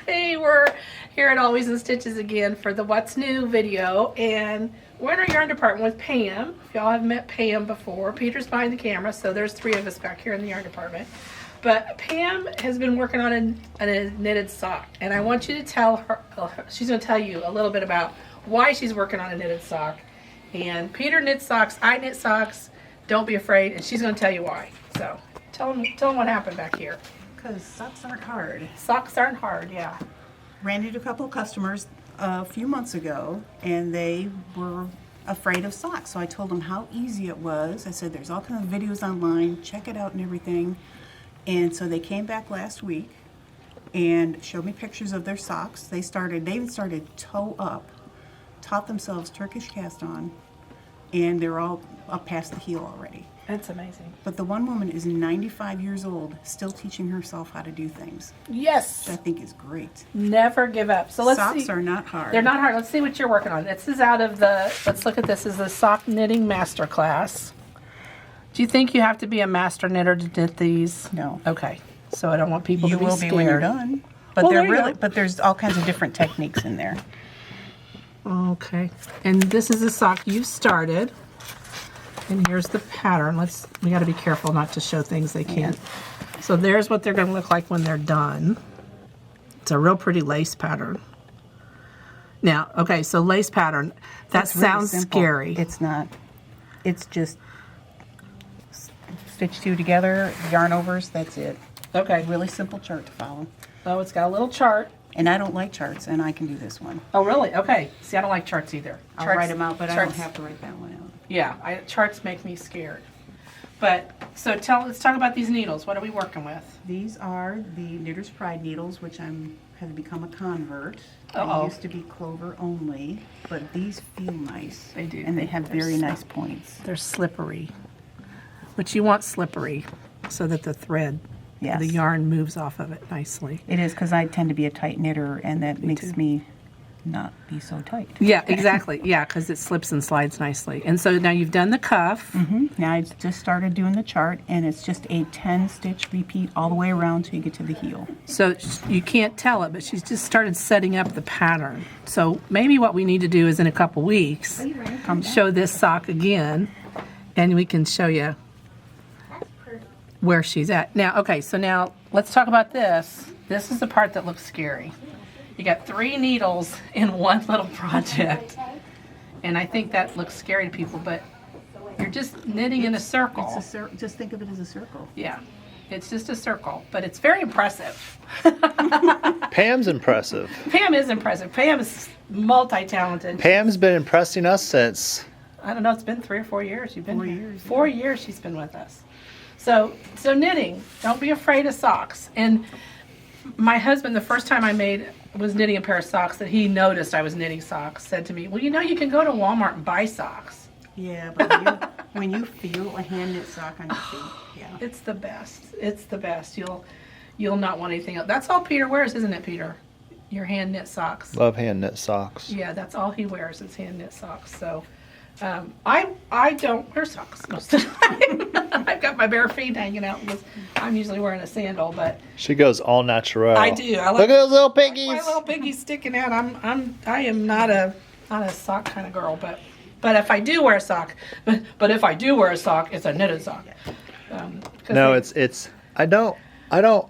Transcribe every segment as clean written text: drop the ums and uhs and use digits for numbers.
Hey, we're here at Always in Stitches again for the What's New video, and we're in our yarn department with Pam. If y'all have met Pam before, Peter's behind the camera, so there's three of us back here in the yarn department. But Pam has been working on a knitted sock, and I want you to tell her, she's going to tell you a little bit about why she's working on a knitted sock. And Peter knits socks, I knit socks, don't be afraid, and she's going to tell you why. So tell them what happened back here. Because socks aren't hard. Socks aren't hard, yeah. Ran into a couple of customers a few months ago, and they were afraid of socks. So I told them how easy it was. I said, there's all kinds of videos online, check it out and everything. And so they came back last week and showed me pictures of their socks. They even started toe up, taught themselves Turkish cast on, and they're all up past the heel already. That's amazing. But the one woman is 95 years old, still teaching herself how to do things. Yes. Which I think is great. Never give up. So let's see. Socks are not hard. They're not hard. Let's see what you're working on. This is out of the, let's look at this, is the Sock Knitting Masterclass. Do you think you have to be a master knitter to knit these? No. Okay. So I don't want people to be scared. You will be when you're done. But Well, but there's all kinds of different techniques in there. Okay. And this is a sock you've started. And here's the pattern. We got to be careful not to show things they can't. So there's what they're going to look like when they're done. It's a real pretty lace pattern. Now, okay, so lace pattern. That sounds scary. It's not. It's just stitch two together, yarn overs, that's it. Okay. Really simple chart to follow. Oh, it's got a little chart. And I don't like charts, and I can do this one. Oh, really? Okay. See, I don't like charts either. I'll write them out, but I don't have to write that one out. Yeah, charts make me scared. But, so let's talk about these needles. What are we working with? These are the Knitter's Pride needles, which have become a convert. Uh-oh. They used to be clover only, but these feel nice. They do. And they have very nice points. They're slippery, which you want slippery so that the thread, Yes. the yarn moves off of it nicely. It is, because I tend to be a tight knitter, and that makes me not be so tight. Yeah, exactly. Yeah, because it slips and slides nicely. And so now you've done the cuff. Now I just started doing the chart, and it's just a 10-stitch repeat all the way around till you get to the heel. So you can't tell it, but she's just started setting up the pattern. So maybe what we need to do is in a couple weeks, show this sock again, and we can show you where she's at. Now, okay, so now let's talk about this. This is the part that looks scary. You got 3 needles in one little project. And I think that looks scary to people, but you're just knitting in a circle. Just think of it as a circle. Yeah, it's just a circle, but it's very impressive. Pam's impressive. Pam is impressive. Pam is multi-talented. Pam's been impressing us since... I don't know, it's been 3 or 4 years you've been 4 here. years. 4 years she's been with us. So knitting, don't be afraid of socks. And my husband, the first time I was knitting a pair of socks that he noticed I was knitting socks, said to me, well, you can go to Walmart and buy socks. Yeah, but when you feel a hand knit sock on your feet, yeah. It's the best. It's the best. You'll not want anything else. That's all Peter wears, isn't it, Peter? Your hand knit socks. Love hand knit socks. Yeah, that's all he wears is hand knit socks. So I don't wear socks most of the time. I've got my bare feet hanging out because I'm usually wearing a sandal, but She goes all natural. I do. I like Look at those little piggies. my little piggies sticking out. I am not a sock kind of girl, but if I do wear a sock, but if I do wear a sock, it's a knitted sock. No, I don't,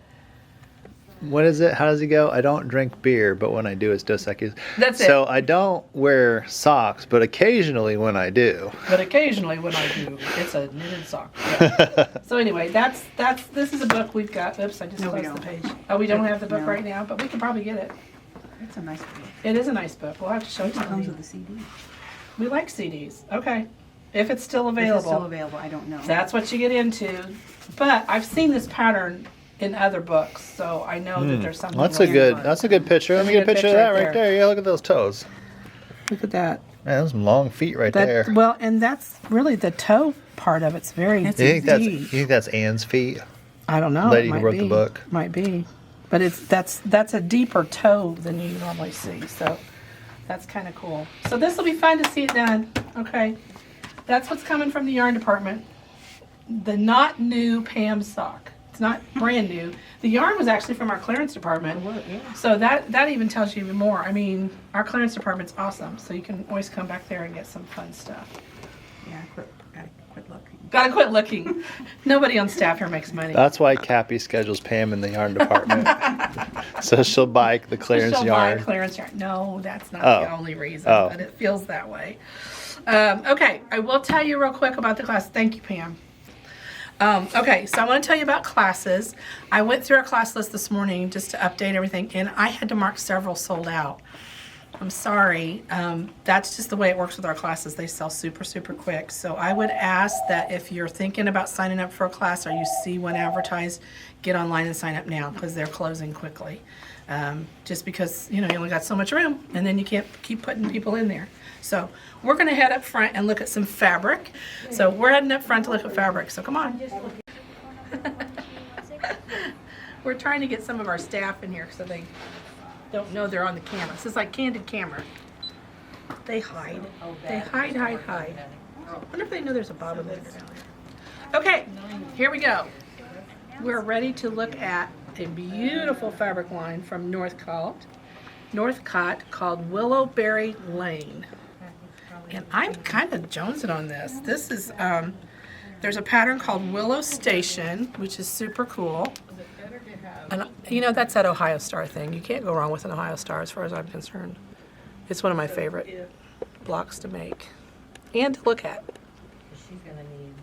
what is it? How does he go? I don't drink beer, but when I do, it's Dos Equis. That's it. So I don't wear socks, but occasionally when I do. But occasionally when I do, it's a knitted sock. Yeah. So anyway, this is a book we've got. Oops, I just closed the page. Oh, we don't have the book right now, but we can probably get it. It's a nice book. It is a nice book. We'll have to show it It to comes you. with a CD. We like CDs. Okay. If it's still available. If it's still available, I don't know. That's what you get into. But I've seen this pattern in other books, so I know that there's something. That's a good picture. Let me get a picture of that right there. Yeah, look at those toes. Look at that. Man, those some long feet right there. Well, and that's really the toe part of it's very You deep. think that's Anne's feet? I don't know. Lady It who might wrote the be. book. Might be. But that's a deeper toe than you normally see. So that's kind of cool. So this will be fun to see it done. Okay. That's what's coming from the yarn department. The not new Pam sock. It's not brand new. The yarn was actually from our clearance department. So that even tells you even more. I mean, our clearance department's awesome. So you can always come back there and get some fun stuff. Yeah, gotta quit looking. Gotta quit looking. Nobody on staff here makes money. That's why Cappy schedules Pam in the yarn department. So she'll buy the clearance She'll yarn. buy clearance yarn. No, that's not Oh. the only reason, Oh. but it feels that way. Okay, I will tell you real quick about the class. Thank you, Pam. Okay, so I want to tell you about classes. I went through our class list this morning just to update everything, and I had to mark several sold out. I'm sorry. That's just the way it works with our classes. They sell super, super quick. So I would ask that if you're thinking about signing up for a class or you see one advertised, get online and sign up now because they're closing quickly. Just because, you only got so much room and then you can't keep putting people in there. So we're going to head up front and look at some fabric. So we're heading up front to look at fabric. So come on. We're trying to get some of our staff in here so they don't know they're on the camera. This is like candid camera. They hide. They hide. I wonder if they know there's a bobbin maker down there. Okay, here we go. We're ready to look at a beautiful fabric line from Northcott called Willow Berry Lane. And I'm kind of jonesing on this. This is, there's a pattern called Willow Station, which is super cool. And that's that Ohio Star thing. You can't go wrong with an Ohio Star as far as I'm concerned. It's one of my favorite blocks to make and to look at.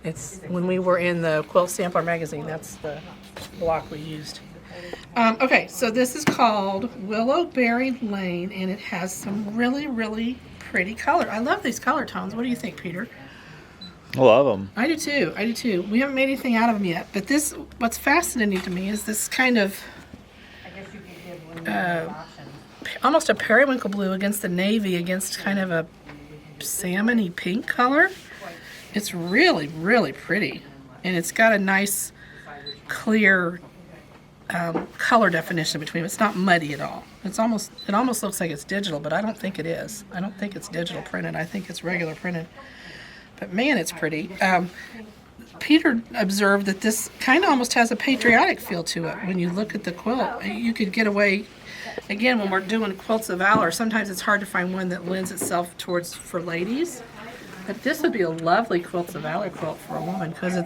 It's when we were in the Quilt Sampler magazine, that's the block we used. Okay, so this is called Willow Berry Lane, and it has some really, really pretty color. I love these color tones. What do you think, Peter? I love them. I do too. We haven't made anything out of them yet, but what's fascinating to me is this kind of almost a periwinkle blue against the navy against kind of a salmon-y pink color. It's really, really pretty, and it's got a nice clear color definition between them. It's not muddy at all. It almost looks like it's digital, but I don't think it is. I don't think it's digital printed. I think it's regular printed. But man, it's pretty. Peter observed that this kind of almost has a patriotic feel to it when you look at the quilt. You could get away, again, when we're doing quilts of valor, sometimes it's hard to find one that lends itself towards for ladies. But this would be a lovely quilts of valor quilt for a woman because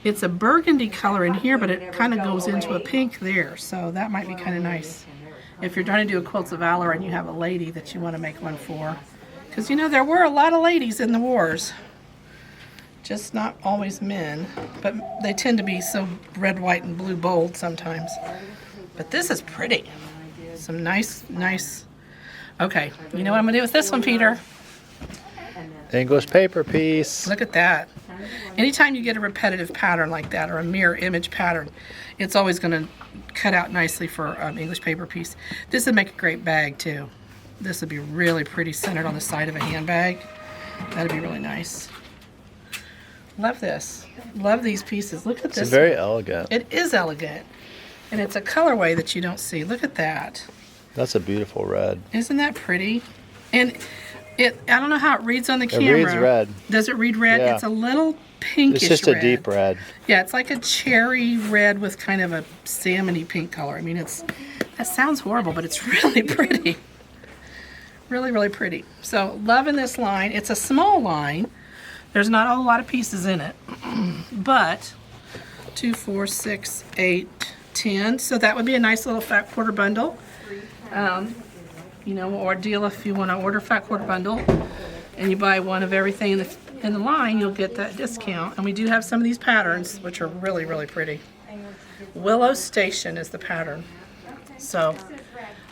it's a burgundy color in here, but it kind of goes into a pink there. So that might be kind of nice if you're trying to do a quilts of valor and you have a lady that you want to make one for. Because there were a lot of ladies in the wars. Just not always men, but they tend to be so red, white, and blue bold sometimes. But this is pretty. Some nice. Okay, you know what I'm gonna do with this one, Peter? English paper piece. Look at that. Anytime you get a repetitive pattern like that or a mirror image pattern, it's always gonna cut out nicely for English paper piece. This would make a great bag too. This would be really pretty centered on the side of a handbag. That'd be really nice. Love this. Love these pieces. Look at this. It's very elegant. It is elegant. And it's a colorway that you don't see. Look at that. That's a beautiful red. Isn't that pretty? And I don't know how it reads on the camera. It reads red. Does it read red? Yeah. It's a little pinkish It's just red. a deep red. Yeah, it's like a cherry red with kind of a salmon-y pink color. I mean, that sounds horrible, but it's really pretty. Really, really pretty. So, loving this line. It's a small line. There's not a whole lot of pieces in it, but 2, 4, 6, 8, 10. So that would be a nice little fat quarter bundle. Or deal if you want to order fat quarter bundle and you buy one of everything in the line, you'll get that discount. And we do have some of these patterns, which are really, really pretty. Willow Station is the pattern. So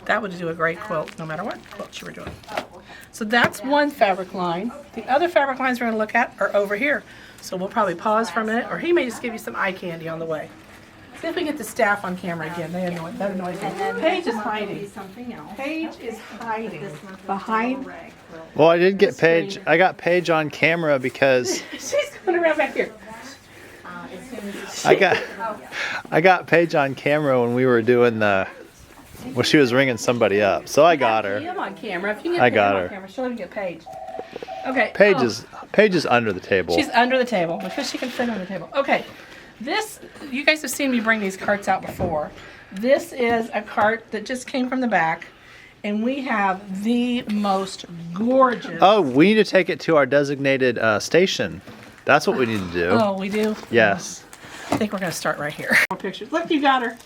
that would do a great quilt no matter what quilt you were doing. So that's one fabric line. The other fabric lines we're going to look at are over here. So we'll probably pause for a minute, or he may just give you some eye candy on the way. See if we get the staff on camera again. That annoys me. Paige is hiding. Paige is hiding behind. Well, I did get Paige. I got Paige on camera because She's going around back here. I got Paige on camera when we were doing she was ringing somebody up. So I got her. Pam on camera. If you can get I Pam got on her. camera, she'll even get Paige. Okay. Paige is under the table. She's under the table because she can fit on the table. Okay. This, you guys have seen me bring these carts out before. This is a cart that just came from the back, and we have the most gorgeous. Oh, we need to take it to our designated station. That's what we need to do. Oh, we do? Yes. I think we're going to start right here. Pictures. Look, you got her.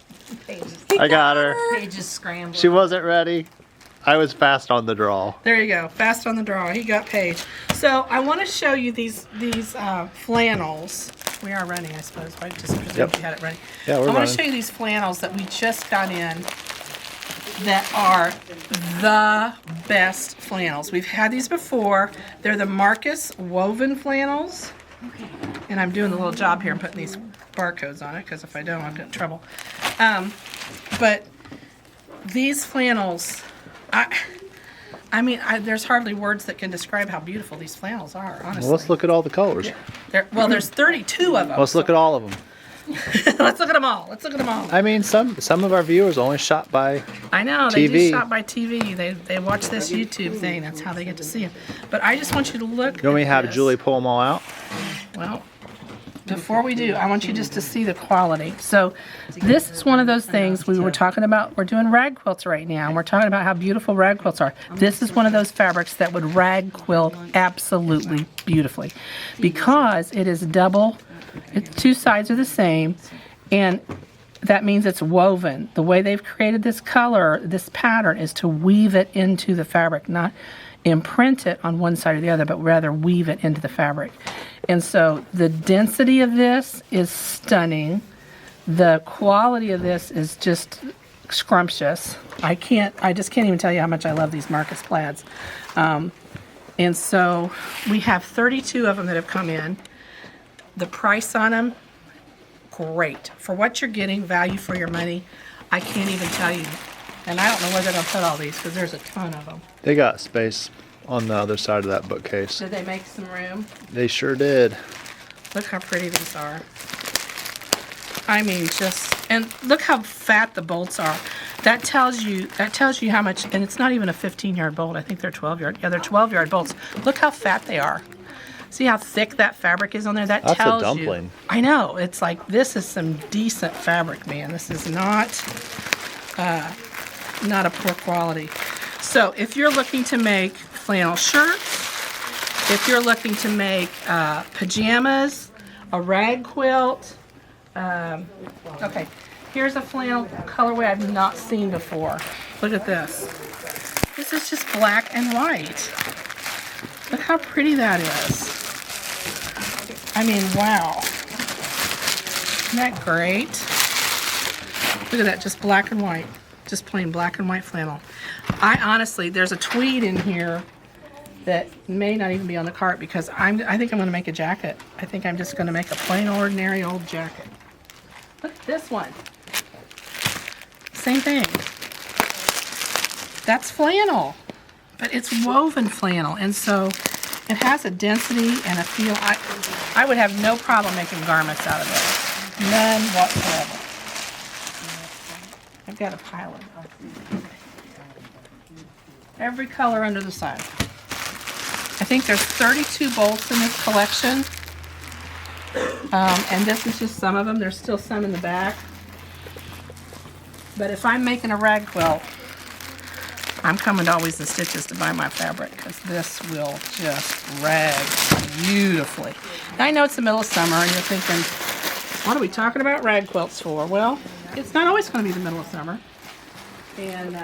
I got her. Pages scrambled. She wasn't ready. I was fast on the draw. There you go. Fast on the draw. He got Paige. So I want to show you these flannels. We are running, I suppose. I just presumed you had it ready. Yeah, we're I want running. to show you these flannels that we just got in that are the best flannels. We've had these before. They're the Marcus woven flannels. And I'm doing the little job here and putting these barcodes on it because if I don't, I'll get in trouble. But these flannels, I mean, there's hardly words that can describe how beautiful these flannels are, honestly. Well, let's look at all the colors. Well, there's 32 of them. Let's look at all of them. Let's look at them all. Let's look at them all. I mean, some of our viewers only shot by. I know, they TV. do shop by TV. They watch this YouTube thing. That's how they get to see them. But I just want you to look You want me at to have this. Julie pull them all out? Well, before we do, I want you just to see the quality. So this is one of those things we were talking about. We're doing rag quilts right now, and we're talking about how beautiful rag quilts are. This is one of those fabrics that would rag quilt absolutely beautifully because it is double. Two sides are the same, and that means it's woven. The way they've created this color, this pattern, is to weave it into the fabric, not imprint it on one side or the other, but rather weave it into the fabric. And so the density of this is stunning. The quality of this is just scrumptious. I just can't even tell you how much I love these Marcus plaids. And so we have 32 of them that have come in. The price on them, great. For what you're getting, value for your money, I can't even tell you. And I don't know where they're going to put all these because there's a ton of them. They got space on the other side of that bookcase. Did they make some room? They sure did. Look how pretty these are. I mean, and look how fat the bolts are. That tells you how much, and it's not even a 15-yard bolt. I think they're 12-yard. Yeah, they're 12-yard bolts. Look how fat they are. See how thick that fabric is on there? That That's tells a dumpling. you. I know. It's like, this is some decent fabric, man. This is not a poor quality. So if you're looking to make flannel shirts, if you're looking to make pajamas, a rag quilt, okay, here's a flannel colorway I've not seen before. Look at this. This is just black and white. Look how pretty that is. I mean, wow. Isn't that great? Look at that, just black and white. Just plain black and white flannel. I honestly, there's a tweed in here that may not even be on the cart because I think I'm going to make a jacket. I think I'm just going to make a plain ordinary old jacket. Look at this one. Same thing. That's flannel, but it's woven flannel, and so it has a density and a feel. I would have no problem making garments out of this. None whatsoever. I've got a pile of them. Every color under the sun. I think there's 32 bolts in this collection. And this is just some of them. There's still some in the back. But if I'm making a rag quilt, I'm coming to Always in Stitches to buy my fabric because this will just rag beautifully. Now, I know it's the middle of summer and you're thinking, what are we talking about rag quilts for? Well, it's not always going to be the middle of summer. And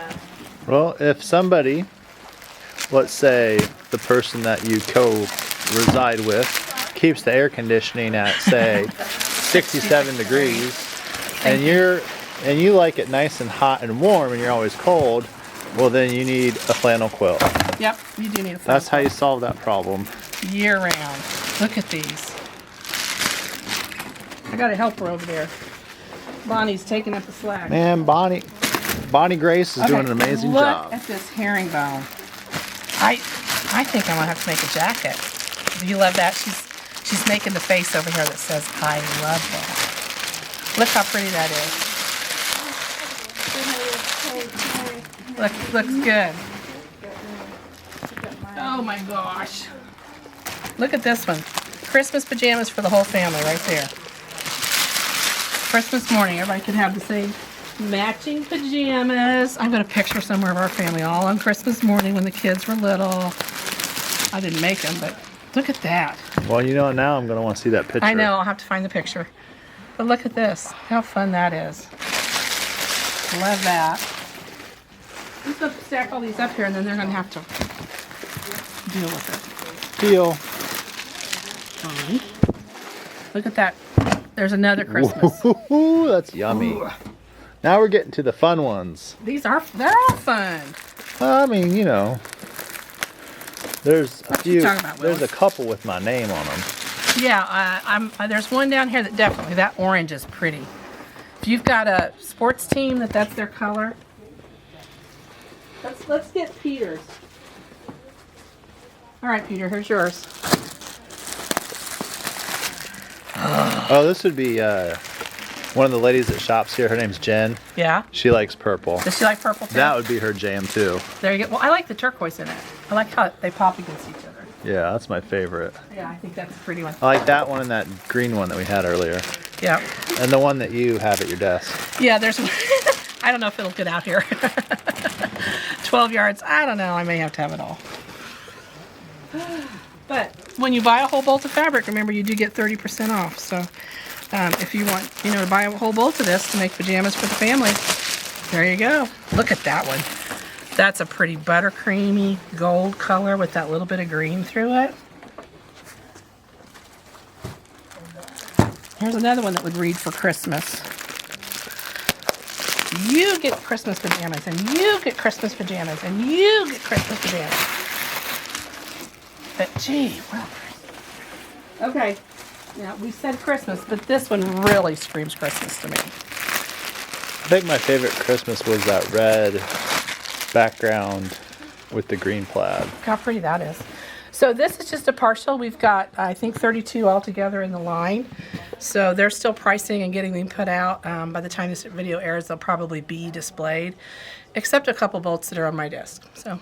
Well, if somebody, let's say the person that you co-reside with, keeps the air conditioning at, say, 67 degrees, and you like it nice and hot and warm and you're always cold, well then you need a flannel quilt. yep, you do need a flannel That's how you solve that problem. year round. Look at these. I got a helper over there. Bonnie's taking up the slack. Man, Bonnie Grace is doing an amazing job. Look at this herringbone. I think I'm gonna have to make a jacket. Do you love that? She's making the face over here that says, I love that. Look how pretty that is. Looks good. Oh my gosh. Look at this one. Christmas pajamas for the whole family right there. Christmas morning. Everybody can have the same matching pajamas. I've got a picture somewhere of our family all on Christmas morning when the kids were little. I didn't make them, but look at that. Well, you know, now I'm going to want to see that picture. I know, I'll have to find the picture. But look at this. How fun that is. Love that. I'm just going to stack all these up here and then they're going to have to deal with it. Deal. Look at that. There's another Christmas. Ooh, that's yummy. Ooh. Now we're getting to the fun ones. They're all fun. I mean, you know, there's a What you few. talking about, There's a Willis? couple with my name on them. Yeah, there's one down here that definitely, that orange is pretty. If you've got a sports team that's their color. Let's get Peter's. All right, Peter, here's yours. Oh, this would be one of the ladies that shops here. Her name's Jen. Yeah? She likes purple. Does she like purple too? That would be her jam too. There you go. Well, I like the turquoise in it. I like how they pop against each other. Yeah, that's my favorite. Yeah, I think that's a pretty one. I like that one and that green one that we had earlier. Yeah. And the one that you have at your desk. Yeah, there's one. I don't know if it'll get out here. 12 yards. I don't know. I may have to have it all. But when you buy a whole bolt of fabric, remember you do get 30% off. So if you want, to buy a whole bolt of this to make pajamas for the family, there you go. Look at that one. That's a pretty buttercreamy gold color with that little bit of green through it. Here's another one that would read for Christmas. You get Christmas pajamas, and you get Christmas pajamas, and you get Christmas pajamas. But gee, well. Okay, now we said Christmas, but this one really screams Christmas to me. I think my favorite Christmas was that red background with the green plaid. Look how pretty that is. So this is just a partial. We've got, I think, 32 altogether in the line. So they're still pricing and getting them put out. By the time this video airs, they'll probably be displayed, except a couple bolts that are on my desk. So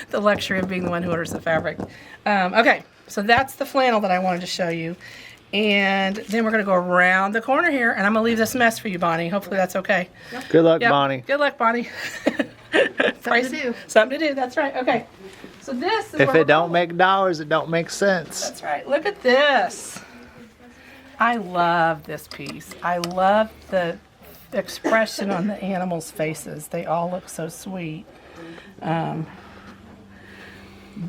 the luxury of being the one who orders the fabric. Okay, so that's the flannel that I wanted to show you. And then we're going to go around the corner here, and I'm going to leave this mess for you, Bonnie. Hopefully that's okay. Good luck, Yep. Bonnie. Good luck, Bonnie. Something to do. Something to do, that's right. Okay. So this is If where it don't make dollars, it don't make sense. That's right. Look at this. I love this piece. I love the expression on the animals' faces. They all look so sweet.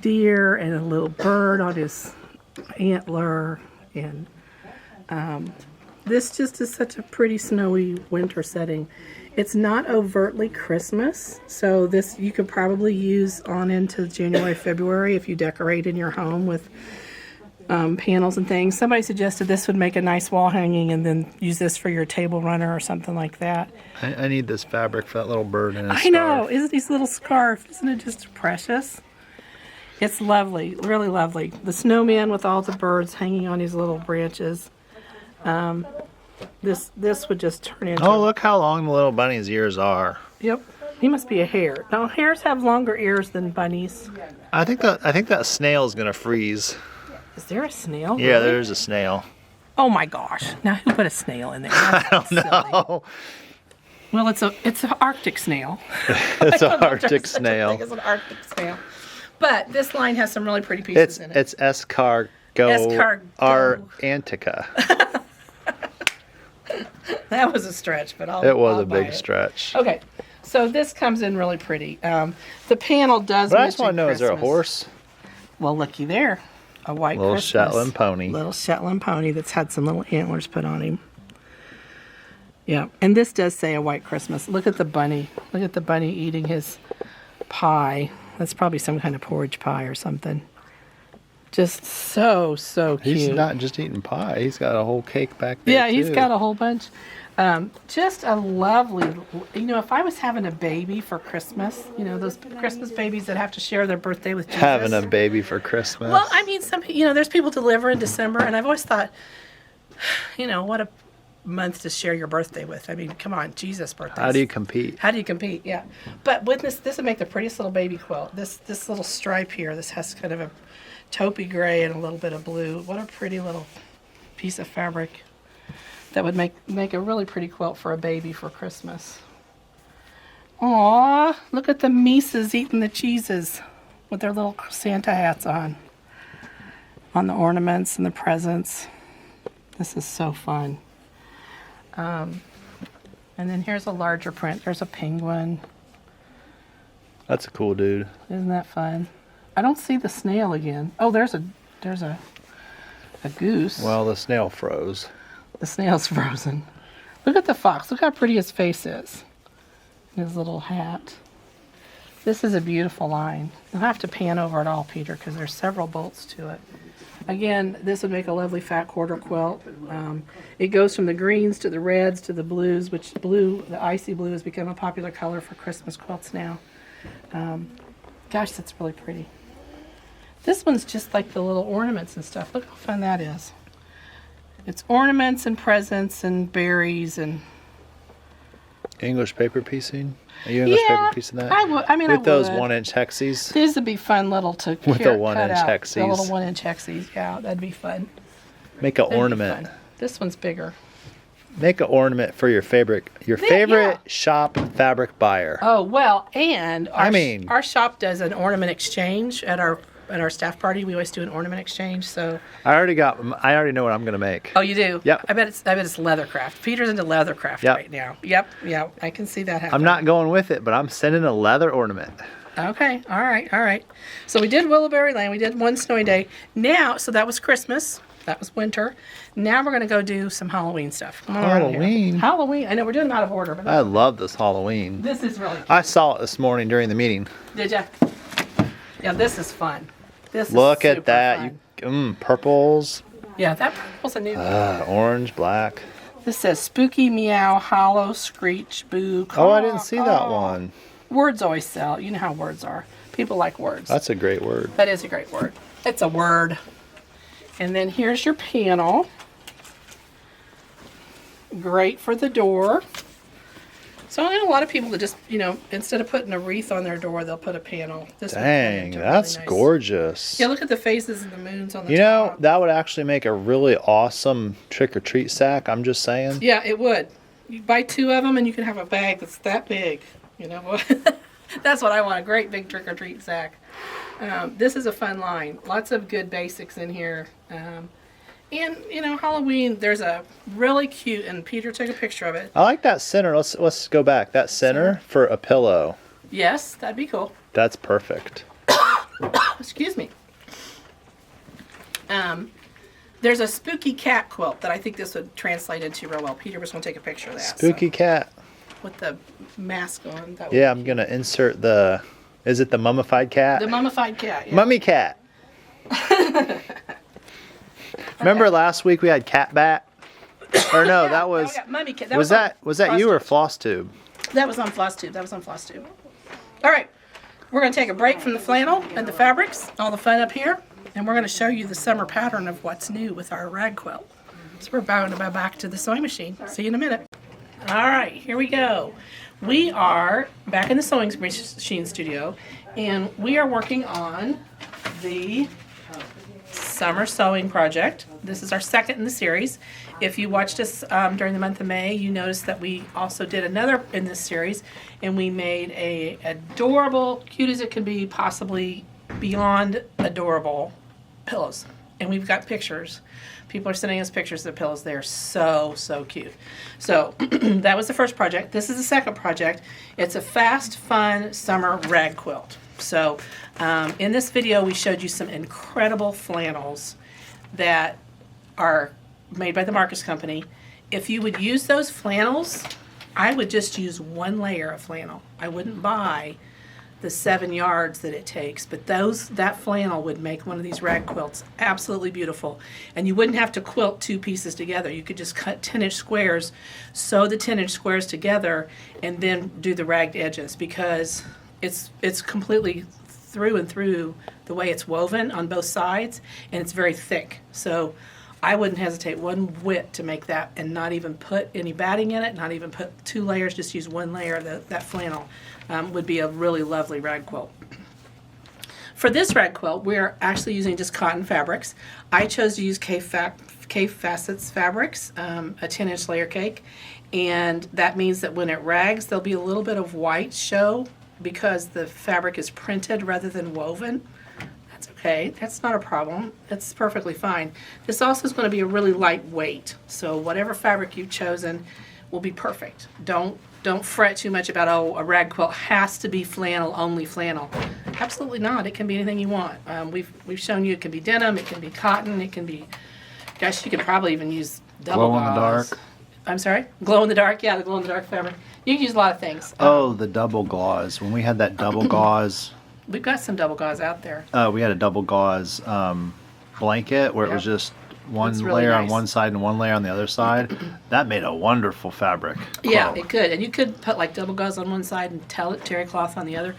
Deer and a little bird on his antler, and this just is such a pretty snowy winter setting. It's not overtly Christmas, so this you could probably use on into January, February if you decorate in your home with panels and things. Somebody suggested this would make a nice wall hanging, and then use this for your table runner or something like that. I need this fabric for that little bird and his I know, scarf. isn't his little scarf? Isn't it just precious? It's lovely, really lovely. The snowman with all the birds hanging on his little branches. This would just turn into. Oh, look how long the little bunny's ears are. Yep, he must be a hare. Now hares have longer ears than bunnies. I think that snail's gonna freeze. Is there a snail? Yeah, really? there's a snail. Oh my gosh! Now who put a snail in there? I don't know. Well, it's an Arctic snail. It's I an don't know if Arctic there's such a snail. thing as an Arctic snail. But this line has some really pretty pieces in it. It's escargot antica. That was a stretch, but It was I'll a buy big it. stretch. Okay, so this comes in really pretty. The panel does. But I just want to mention know: is there a Christmas. horse? Well, looky there, a white Little Christmas. Shetland pony. Little Shetland pony that's had some little antlers put on him. Yeah, and this does say a white Christmas. Look at the bunny. Look at the bunny eating his pie. That's probably some kind of porridge pie or something. If so cute. He's not just eating pie. He's got a whole cake back there. Yeah, he's too. got a whole bunch. Just a lovely, if I was having a baby for Christmas, those Christmas babies that have to share their birthday with Jesus. Having a baby for Christmas. Well, I mean, there's people deliver in December, and I've always thought, what a month to share your birthday with. I mean, come on, Jesus' birthday. How do you compete? How do you compete? Yeah. But with this would make the prettiest little baby quilt. This little stripe here, this has kind of a taupey gray and a little bit of blue. What a pretty little piece of fabric. that would make a really pretty quilt for a baby for Christmas. Aw, look at the Mises eating the cheeses with their little Santa hats on the ornaments and the presents. This is so fun. And then here's a larger print. There's a penguin. That's a cool dude. Isn't that fun? I don't see the snail again. Oh, there's a goose. Well, the snail froze. The snail's frozen. Look at the fox. Look how pretty his face is. His little hat. This is a beautiful line. You'll have to pan over it all, Peter, because there's several bolts to it. Again, this would make a lovely fat quarter quilt. It goes from the greens to the reds to the blues, which the icy blue has become a popular color for Christmas quilts now. Gosh, that's really pretty. This one's just like the little ornaments and stuff. Look how fun that is. It's ornaments and presents and berries and... English paper piecing? Are you English paper piecing that? I would. I mean, with I those would. 1-inch hexies? These would be fun little to With the cut 1-inch out. hexies. The little 1-inch hexies, yeah, that'd be fun. Make an That'd be ornament. fun. This one's bigger. Make an ornament for your favorite shop fabric buyer. Oh well, and I our shop does an ornament exchange at our staff party. We always do an ornament exchange. So I already know what I'm gonna make. oh, you do? Yep. I bet it's leathercraft. Peter's into leathercraft right now. Yep. I can see that happening. I'm not going with it, but I'm sending a leather ornament. Okay. All right. So we did Willowberry Lane. We did one snowy day. Now, so that was Christmas. That was winter. Now we're going to go do some Halloween stuff. Come on around here. Halloween. I know we're doing them out of order, but I love this Halloween. this is really cute. I saw it this morning during the meeting. Did ya? Yeah, this is fun. This Look is at super that. fun. Purples. Yeah, that purple's a new one. Orange, black. This says spooky meow, hollow, screech, boo. Oh, I didn't see that one. Words always sell. You know how words are. People like words. That's a great word. That is a great word. It's a word. And then here's your panel. Great for the door. So I know a lot of people that just, instead of putting a wreath on their door, they'll put a panel. This would turn Dang, into that's really nice. Gorgeous. Yeah, look at the faces and the moons on the top. That would actually make a really awesome trick-or-treat sack, I'm just saying. Yeah, it would. You buy 2 of them and you can have a bag that's that big. You know what? That's what I want, a great big trick-or-treat sack. This is a fun line. Lots of good basics in here. And, Halloween, there's a really cute, and Peter took a picture of it. I like that center. Let's go back. That center for a pillow. Yes, that'd be cool. That's perfect. Excuse me. There's a spooky cat quilt that I think this would translate into real well. Peter was going to take a picture of that. Spooky cat. With the mask on. Yeah, I'm going to insert is it the mummified cat? The mummified cat, yeah. Mummy cat. Remember last week we had cat bat? Or no, Yeah, that was... Mummy cat. Was that you or Floss Tube? That was on Floss Tube. All right. We're going to take a break from the flannel and the fabrics, all the fun up here, and we're going to show you the summer pattern of what's new with our rag quilt. So we're going to go back to the sewing machine. See you in a minute. All right, here we go. We are back in the sewing machine studio, and we are working on the summer sewing project. This is our second in the series. If you watched us during the month of May, you noticed that we also did another in this series, and we made a adorable, cute as it can be, possibly beyond adorable pillows. And we've got pictures. People are sending us pictures of the pillows. They are so, so cute. So that was the first project. This is the second project. It's a fast, fun summer rag quilt. So in this video, we showed you some incredible flannels that are made by the Marcus Company. If you would use those flannels, I would just use 1 layer of flannel. I wouldn't buy the 7 yards that it takes, but that flannel would make one of these rag quilts absolutely beautiful. And you wouldn't have to quilt 2 pieces together. You could just cut 10-inch squares, sew the 10-inch squares together, and then do the ragged edges, because it's completely through and through the way it's woven on both sides, and it's very thick. So I wouldn't hesitate 1 whit to make that, and not even put any batting in it, not even put 2 layers, just use 1 layer of that flannel. Would be a really lovely rag quilt. For this rag quilt, we're actually using just cotton fabrics. I chose to use K Facets fabrics, a 10-inch layer cake, and that means that when it rags, there'll be a little bit of white show because the fabric is printed rather than woven. That's okay. That's not a problem. That's perfectly fine. This also is going to be a really lightweight, so whatever fabric you've chosen will be perfect. Don't fret too much about, oh, a rag quilt has to be flannel, only flannel. Absolutely not. It can be anything you want. We've shown you it can be denim, it can be cotton, it can be, gosh, you could probably even use double Glow in the gauze. dark. I'm sorry? Glow in the dark? Yeah, the glow in the dark fabric. You can use a lot of things. Oh, the double gauze. When we had that double gauze, We've got some double gauze out there. we had a double gauze blanket where it was Yep. just one It's really layer on nice. one side and one layer on the other side. That made a wonderful fabric. Yeah, quilt. it could. And you could put like double gauze on one side and terry cloth on the other.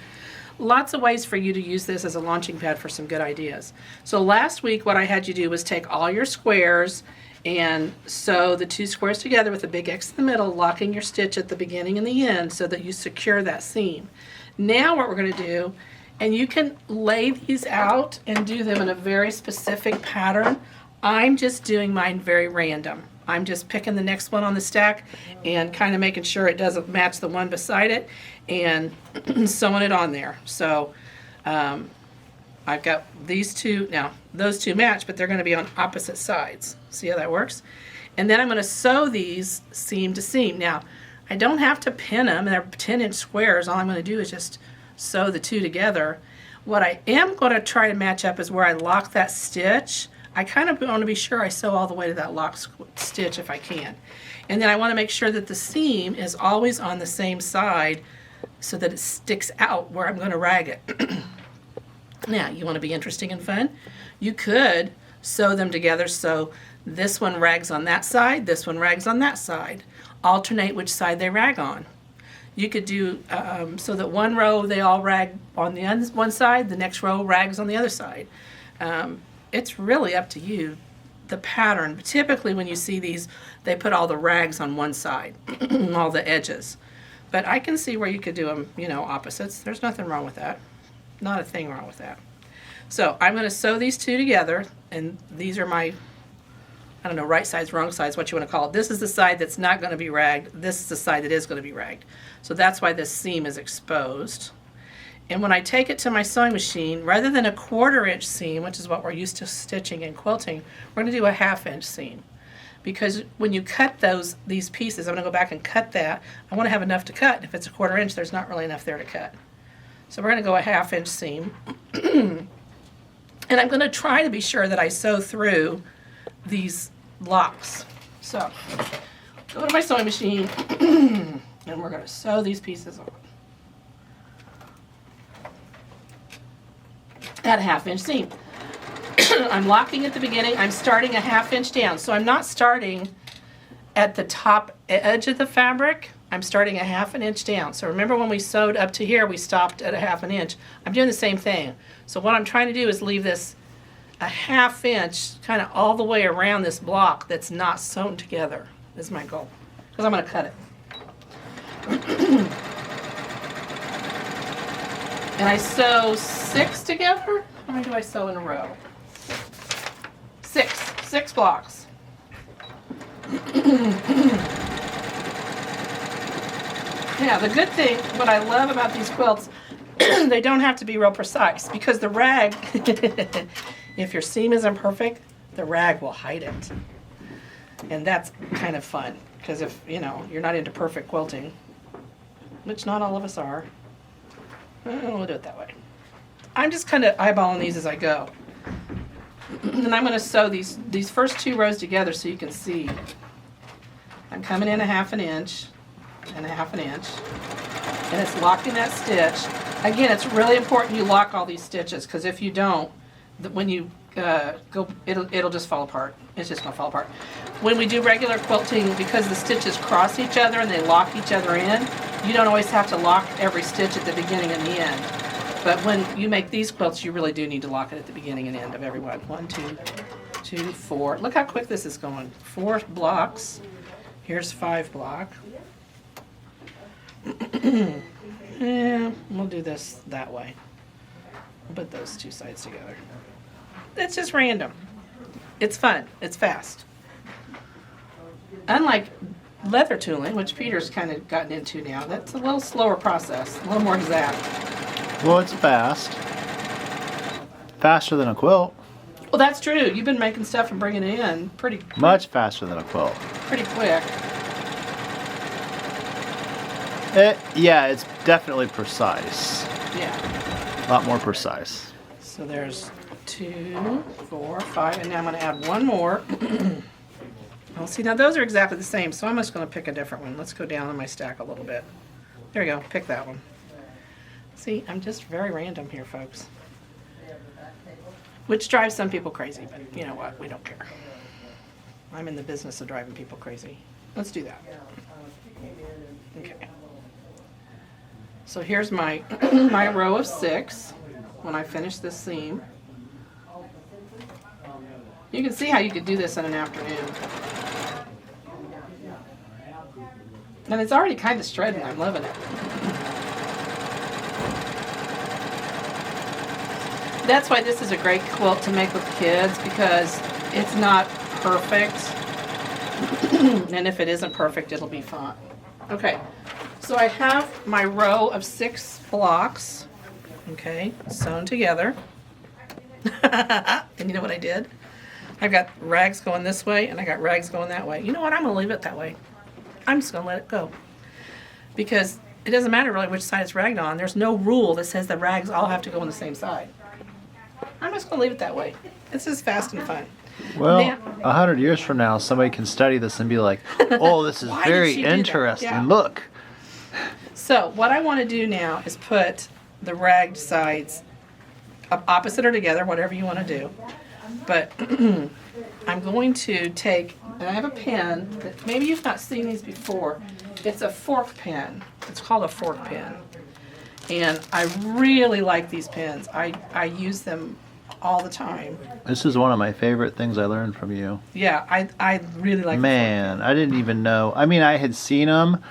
Lots of ways for you to use this as a launching pad for some good ideas. So last week what I had you do was take all your squares and sew the two squares together with a big X in the middle, locking your stitch at the beginning and the end so that you secure that seam. Now what we're going to do, and you can lay these out and do them in a very specific pattern. I'm just doing mine very random. I'm just picking the next one on the stack and kind of making sure it doesn't match the one beside it and sewing it on there. So I've got these two, now those two match, but they're going to be on opposite sides. See how that works? And then I'm going to sew these seam to seam. Now, I don't have to pin them, they're 10-inch squares. All I'm going to do is just sew the two together. What I am going to try to match up is where I lock that stitch. I kind of want to be sure I sew all the way to that locked stitch if I can. And then I want to make sure that the seam is always on the same side so that it sticks out where I'm going to rag it. Now, you want to be interesting and fun? You could sew them together so this one rags on that side, this one rags on that side. Alternate which side they rag on. You could do so that one row they all rag on the one side, the next row rags on the other side. It's really up to you, the pattern. Typically when you see these, they put all the rags on one side, all the edges. But I can see where you could do them, you know, opposites. There's nothing wrong with that. Not a thing wrong with that. So I'm going to sew these two together, and these are my, I don't know, right sides, wrong sides, what you want to call it. This is the side that's not going to be ragged. This is the side that is going to be ragged. So that's why this seam is exposed. And when I take it to my sewing machine, rather than a 1/4-inch seam, which is what we're used to stitching and quilting, we're going to do a 1/2-inch seam. Because when you cut these pieces, I'm going to go back and cut that. I want to have enough to cut. If it's a 1/4 inch, there's not really enough there to cut. So we're going to go a 1/2-inch seam. And I'm going to try to be sure that I sew through these locks. So go to my sewing machine and we're going to sew these pieces on. At a 1/2-inch seam. I'm locking at the beginning. I'm starting a 1/2 inch down. So I'm not starting at the top edge of the fabric. I'm starting a 1/2 inch down. So remember when we sewed up to here, we stopped at a 1/2 inch. I'm doing the same thing. So what I'm trying to do is leave this a 1/2 inch kind of all the way around this block that's not sewn together is my goal. Because I'm going to cut it. And I sew 6 together. How many do I sew in a row? 6 blocks. Yeah, the good thing, what I love about these quilts, they don't have to be real precise because the rag, if your seam isn't perfect, the rag will hide it. And that's kind of fun because if, you know, you're not into perfect quilting, which not all of us are, we'll do it that way. I'm just kind of eyeballing these as I go. And I'm going to sew these first 2 rows together so you can see. I'm coming in a 1/2 inch and a 1/2 inch. And it's locking that stitch. Again, it's really important you lock all these stitches because if you don't, when you go, it'll just fall apart. It's just going to fall apart. When we do regular quilting, because the stitches cross each other and they lock each other in, you don't always have to lock every stitch at the beginning and the end. But when you make these quilts, you really do need to lock it at the beginning and end of every one. 1, 2, 4. Look how quick this is going. 4 blocks. Here's 5 block. Yeah, we'll do this that way. We'll put those 2 sides together. It's just random. It's fun. It's fast. unlike leather tooling, which Peter's kind of gotten into now, that's a little slower process, a little more exact. Well, it's fast. Faster than a quilt. Well, that's true. You've been making stuff and bringing it in Much faster than a quilt. pretty quick. Yeah, it's definitely precise. Yeah. A lot more precise. So there's 2, 4, 5, and now I'm going to add one more. Well, see, now those are exactly the same, so I'm just going to pick a different one. Let's go down in my stack a little bit. There you go. Pick that one. See, I'm just very random here, folks. Which drives some people crazy, but you know what? We don't care. I'm in the business of driving people crazy. Let's do that. Okay. So here's my my row of 6 when I finish this seam. You can see how you could do this in an afternoon. And it's already kind of shredding. I'm loving it. That's why this is a great quilt to make with kids, because it's not perfect. And if it isn't perfect, it'll be fun. Okay, so I have my row of 6 blocks, okay, sewn together. And you know what I did? I've got rags going this way, and I got rags going that way. You know what? I'm going to leave it that way. I'm just going to let it go. Because it doesn't matter really which side it's ragged on. There's no rule that says the rags all have to go on the same side. I'm just going to leave it that way. This is fast and fun. Well, Now, 100 years from now, somebody can study this and be like, oh, this is Why did very she do that? interesting. Yeah. Look. so what I want to do now is put the ragged sides opposite or together, whatever you want to do. But I'm going to take, and I have a pen that maybe you've not seen these before. It's a fork pen. It's called a fork pen. And I really like these pens. I use them all the time. This is one of my favorite things I learned from you. Yeah, I really like Man, I didn't even know. I mean, I had seen them,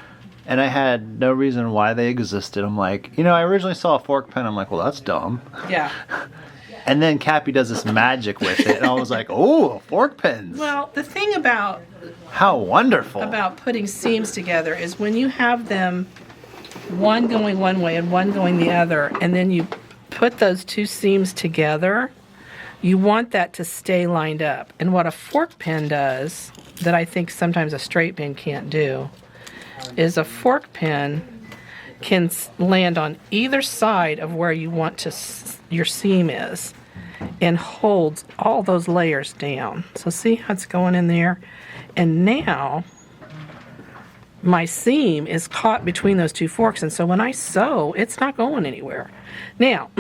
and I had no reason why they existed. I'm like, I originally saw a fork pen. I'm like, well, that's dumb. Yeah. And then Cappy does this magic with it, and I was like, oh, fork pens. Well, the thing about How wonderful. putting seams together is when you have them one going one way and one going the other, and then you put those 2 seams together, you want that to stay lined up. And what a fork pen does, that I think sometimes a straight pen can't do, is a fork pen can land on either side of where you want to your seam is, and holds all those layers down. So see how it's going in there? And now my seam is caught between those 2 forks, and so when I sew, it's not going anywhere. Now,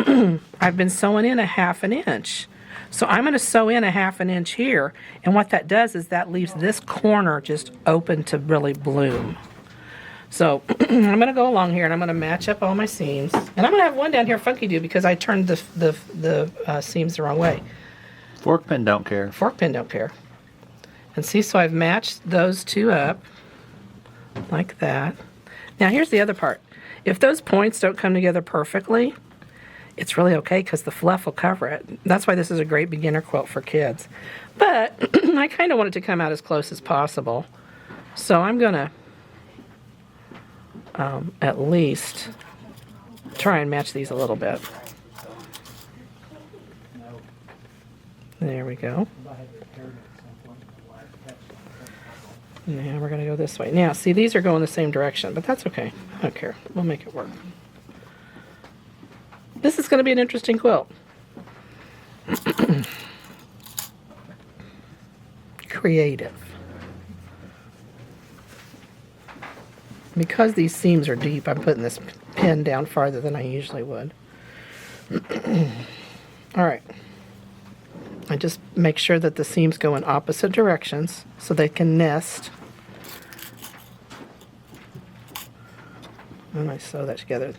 I've been sewing in a 1/2 inch. So I'm going to sew in a 1/2 inch here, and what that does is that leaves this corner just open to really bloom. So I'm going to go along here, and I'm going to match up all my seams. And I'm going to have one down here funky do because I turned the seams the wrong way. Fork pen don't care. Fork pen don't care. And see, so I've matched those 2 up like that. Now here's the other part. If those points don't come together perfectly, it's really okay because the fluff will cover it. That's why this is a great beginner quilt for kids. But I kind of want it to come out as close as possible. So I'm going to at least try and match these a little bit. There we go. Now we're going to go this way. Now, see, these are going the same direction, but that's okay. I don't care. We'll make it work. This is going to be an interesting quilt. Creative. Because these seams are deep, I'm putting this pen down farther than I usually would. All right. I just make sure that the seams go in opposite directions so they can nest. And I sew that together.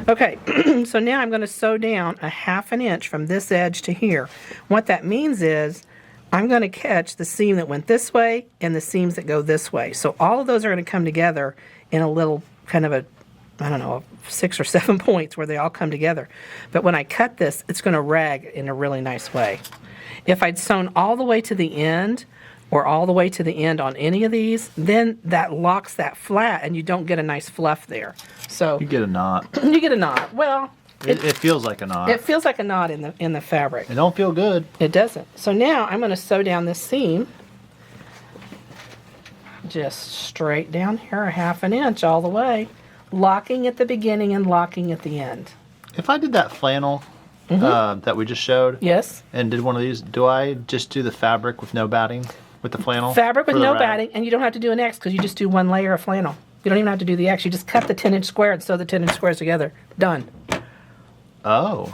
Okay, so now I'm going to sew down a 1/2 inch from this edge to here. What that means is I'm going to catch the seam that went this way and the seams that go this way. So all of those are going to come together in a little kind of a, I don't know, 6 or 7 points where they all come together. But when I cut this, it's going to rag in a really nice way. If I'd sewn all the way to the end or all the way to the end on any of these, then that locks that flat and you don't get a nice fluff there. So You get a knot. you get a knot. Well, It feels like a knot. it feels like a knot in the fabric. It don't feel good. It doesn't. So now I'm going to sew down this seam just straight down here, a 1/2 inch all the way, locking at the beginning and locking at the end. If I did that flannel that we just showed Yes. and did one of these, do I just do the fabric with no batting with the flannel? Fabric with for the no rag? batting, and you don't have to do an X because you just do one layer of flannel. You don't even have to do the X. You just cut the 10-inch square and sew the 10-inch squares together. Done. Oh.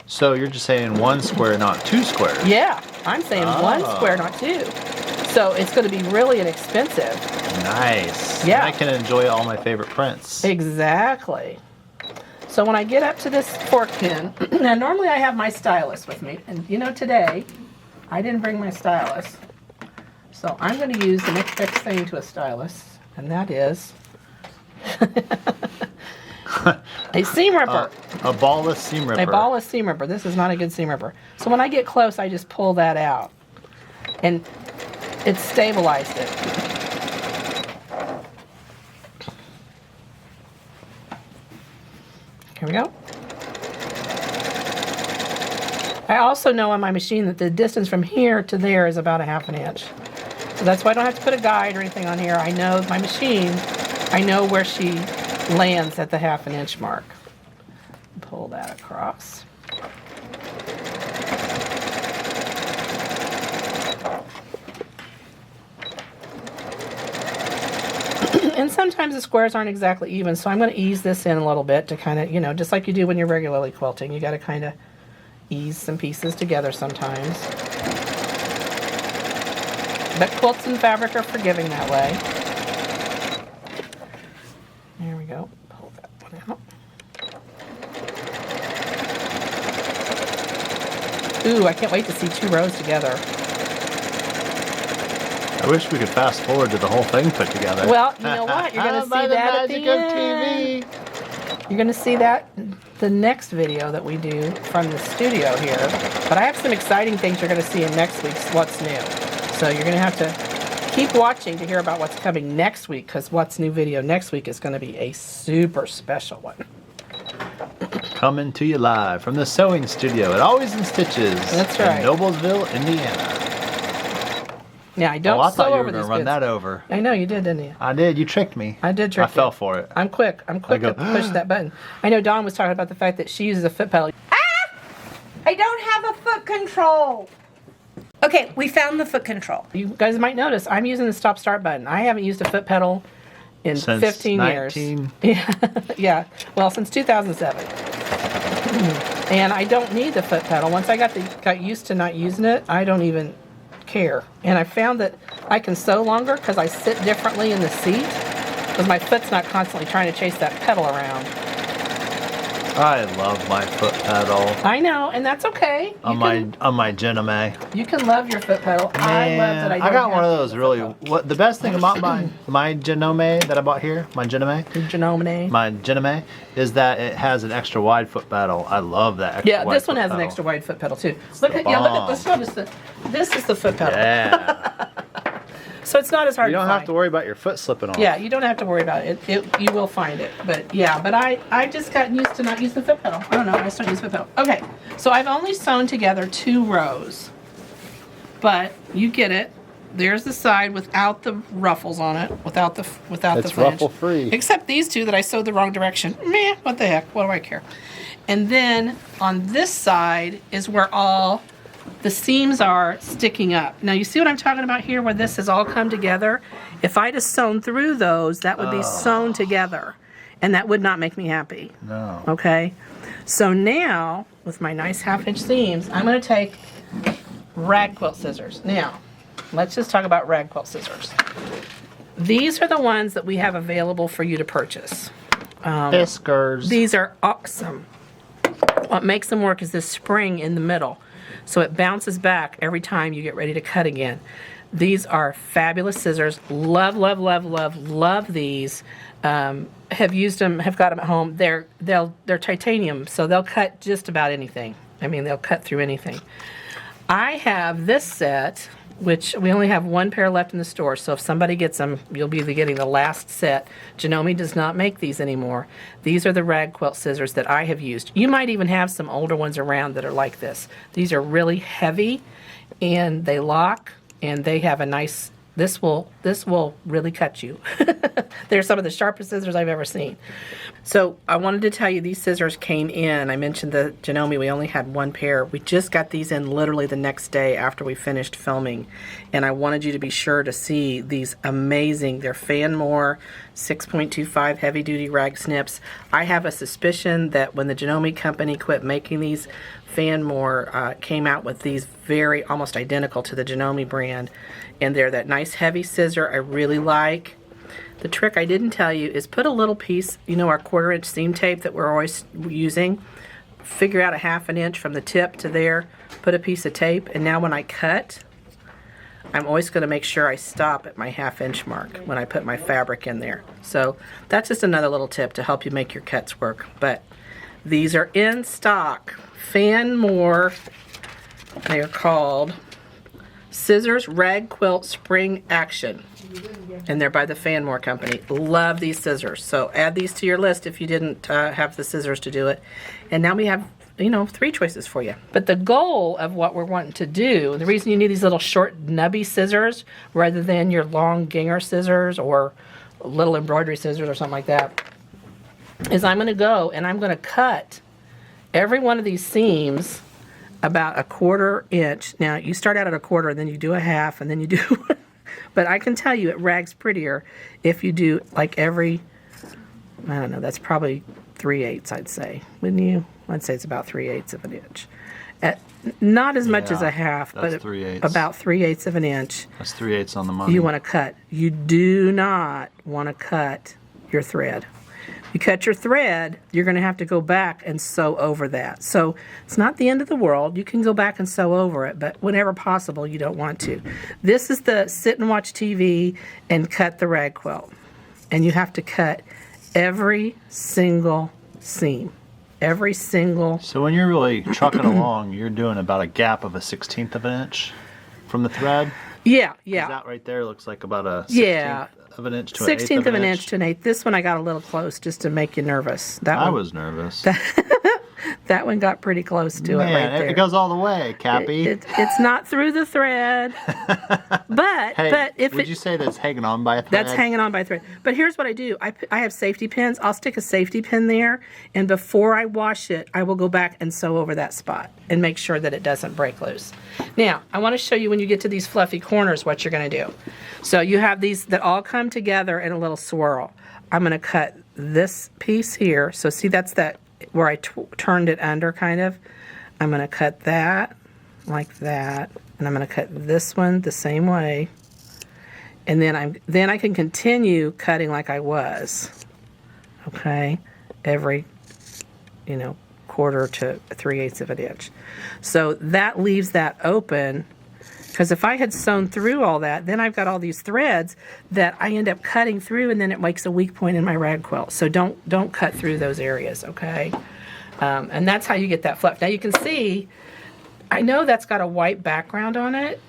So you're just saying one square, not two squares. Yeah, I'm saying one Oh. square, not two. So it's going to be really inexpensive. Nice. Yeah. And I can enjoy all my favorite prints. Exactly. So when I get up to this fork pin, now normally I have my stylus with me, and you know today I didn't bring my stylus. So I'm going to use the next best thing to a stylus, and that is a seam ripper. A ballless seam ripper. A ballless seam ripper. This is not a good seam ripper. So when I get close, I just pull that out, and it stabilized it. Here we go. I also know on my machine that the distance from here to there is about a 1/2 inch. So that's why I don't have to put a guide or anything on here. I know my machine, I know where she lands at the 1/2 inch mark. Pull that across. And sometimes the squares aren't exactly even, so I'm going to ease this in a little bit to kind of, you know, just like you do when you're regularly quilting. You got to kind of ease some pieces together sometimes. But quilts and fabric are forgiving that way. There we go. Pull that one out. Ooh, I can't wait to see 2 rows together. I wish we could fast forward to the whole thing put together. Well, you know what? You're going to By see the that at magic the of end. TV. You're going to see that the next video that we do from the studio here. But I have some exciting things you're going to see in next week's What's New. So you're going to have to keep watching to hear about what's coming next week, because What's New video next week is going to be a super special one. Coming to you live from the sewing studio at Always in Stitches. That's right. In Noblesville, Indiana. Now, I don't Oh, I sew thought you were over going these to run goods. that over. I know, you did, didn't you? I did. You tricked me. I did trick I fell for it. I'm quick. I'm quick I to go, push that button. I know Dawn was talking about the fact that she uses a foot pedal. I don't have a foot control. Okay, we found the foot control. You guys might notice I'm using the stop-start button. I haven't used a foot pedal in Since 15 years. 19. Yeah, yeah. Well, since 2007. And I don't need the foot pedal. Once I got used to not using it, I don't even care. And I found that I can sew longer because I sit differently in the seat, because my foot's not constantly trying to chase that pedal around. I love my foot pedal. I know, and that's okay. On my Genome. You can love your foot pedal. I love that I don't got one have of those to really. foot What the best thing about my Genome that I bought here, my Genome, pedal. Genome. my Genome, is that it has an extra wide foot pedal. I love that extra Yeah, wide this one foot has an pedal. extra wide foot pedal too. Look at this one is this is the foot pedal. Yeah. So it's not as hard You don't to have find. to worry about your foot slipping off. Yeah, you don't have to worry about it. You will find it. But yeah, but I just got used to not using the foot pedal. I don't know, I just don't use the foot pedal. Okay, so I've only sewn together 2 rows. But you get it. There's the side without the ruffles on it, without the flange. It's ruffle free. Except these 2 that I sewed the wrong direction. Meh, what the heck? What do I care? And then on this side is where all the seams are sticking up. Now you see what I'm talking about here, where this has all come together? If I'd have sewn through those, that would be sewn together, and that would not make me happy. No. Okay? So now, with my nice 1/2 inch seams, I'm going to take Rag Quilt scissors. Now, let's just talk about Rag Quilt scissors. These are the ones that we have available for you to purchase. Whiskers. These are awesome. What makes them work is this spring in the middle. So it bounces back every time you get ready to cut again. These are fabulous scissors. Love, love, love, love, love these. Have used them, have got them at home. They're titanium, so they'll cut just about anything. I mean, they'll cut through anything. I have this set, which we only have one pair left in the store, so if somebody gets them, you'll be getting the last set. Janome does not make these anymore. These are the Rag Quilt scissors that I have used. You might even have some older ones around that are like this. These are really heavy, and they lock, and they have a nice, this will really cut you. They're some of the sharpest scissors I've ever seen. So I wanted to tell you these scissors came in. I mentioned the Janome, we only had one pair. We just got these in literally the next day after we finished filming. And I wanted you to be sure to see these amazing, they're Fanmore 6.25 heavy duty rag snips. I have a suspicion that when the Janome company quit making these, Fanmore came out with these very almost identical to the Janome brand. And they're that nice heavy scissor I really like. The trick I didn't tell you is put a little piece, you know, our 1/4 inch seam tape that we're always using, figure out a 1/2 inch from the tip to there, put a piece of tape, and now when I cut, I'm always going to make sure I stop at my 1/2 inch mark when I put my fabric in there. So that's just another little tip to help you make your cuts work. But these are in stock. Fanmore, they are called Scissors Rag Quilt Spring Action. And they're by the Fanmore company. Love these scissors. So add these to your list if you didn't have the scissors to do it. And now we have, you know, 3 choices for you. But the goal of what we're wanting to do, the reason you need these little short nubby scissors rather than your long Ginger scissors or little embroidery scissors or something like that, is I'm going to go and I'm going to cut every one of these seams about a 1/4 inch. Now you start out at a 1/4, then you do a 1/2, and then you do but I can tell you it rags prettier if you do like every, I don't know, that's probably 3/8 I'd say, wouldn't you? I'd say it's about 3/8 of an inch. Not as much as a 1/2, but 3/8. about 3/8 of an inch. That's 3/8 on the money. You want to cut. You do not want to cut your thread. You cut your thread, you're going to have to go back and sew over that. So it's not the end of the world. You can go back and sew over it, but whenever possible, you don't want to. This is the sit and watch TV and cut the rag quilt. And you have to cut every single seam. Every single. So when you're really trucking along, you're doing about a gap of a 1/16 of an inch from the thread? Yeah, yeah. That right there looks like about a 16th of an inch to an 16th of an inch to an eighth. This one I got a little close just to make you nervous. That I one, was nervous. that one got pretty close to it right Man, there. it goes all the way, Cappy. It's not through the thread, but Hey, but if would you say that's hanging on by a thread? that's hanging on by a thread. But here's what I do. I have safety pins. I'll stick a safety pin there, and before I wash it, I will go back and sew over that spot and make sure that it doesn't break loose. Now, I want to show you when you get to these fluffy corners what you're going to do. So you have these that all come together in a little swirl. I'm going to cut this piece here. So see, that's that where I turned it under kind of. I'm going to cut that like that, and I'm going to cut this one the same way. And then I can continue cutting like I was. Okay? Every, 1/4 to 3/8 of an inch. So that leaves that open, because if I had sewn through all that, then I've got all these threads that I end up cutting through, and then it makes a weak point in my rag quilt. So don't cut through those areas, okay? And that's how you get that fluff. Now you can see, I know that's got a white background on it,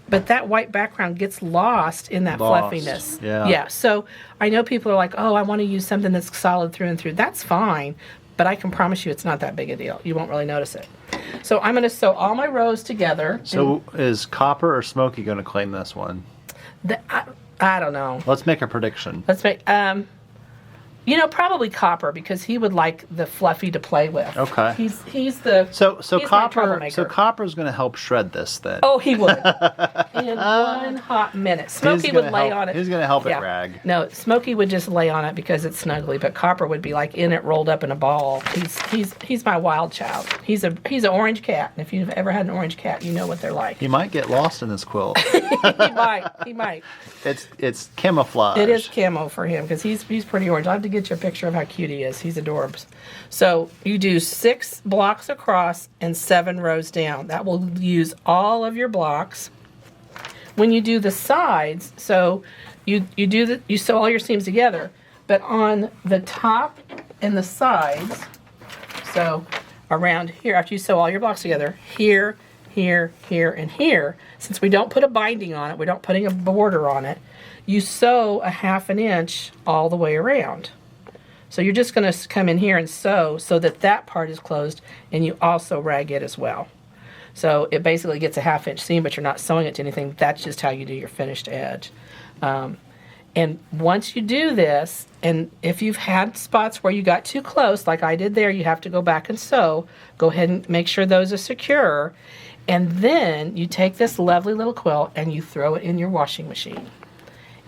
but that white background gets lost in that fluffiness. Yeah. So I know people are like, oh, I want to use something that's solid through and through. That's fine, but I can promise you it's not that big a deal. You won't really notice it. So I'm going to sew all my rows together. So is Copper or Smokey going to claim this one? I don't know. Let's make a prediction. Let's make, probably Copper, because he would like the fluffy to play with. Okay. He's the So he's my Copper. troublemaker. So Copper's going to help shred this then. Oh, he would. In one hot minute. Smokey would lay on it. He's going to help Yeah. it rag. No, Smokey would just lay on it because it's snuggly, but Copper would be like in it, rolled up in a ball. He's my wild child. He's an orange cat, and if you've ever had an orange cat, you know what they're like. He might get lost in this quilt. He might. It's camouflage. It is camo for him because he's pretty orange. I'll have to get you a picture of how cute he is. He's adorbs. So you do 6 blocks across and 7 rows down. That will use all of your blocks. When you do the sides, so you sew all your seams together, but on the top and the sides, so around here, after you sew all your blocks together, here, here, here, and here. Since we don't put a binding on it, we're not putting a border on it, you sew a 1/2 inch all the way around. So you're just going to come in here and sew so that that part is closed, and you also rag it as well. So it basically gets a 1/2 inch seam, but you're not sewing it to anything. That's just how you do your finished edge. And once you do this, and if you've had spots where you got too close, like I did there, you have to go back and sew. Go ahead and make sure those are secure. And then you take this lovely little quilt and you throw it in your washing machine.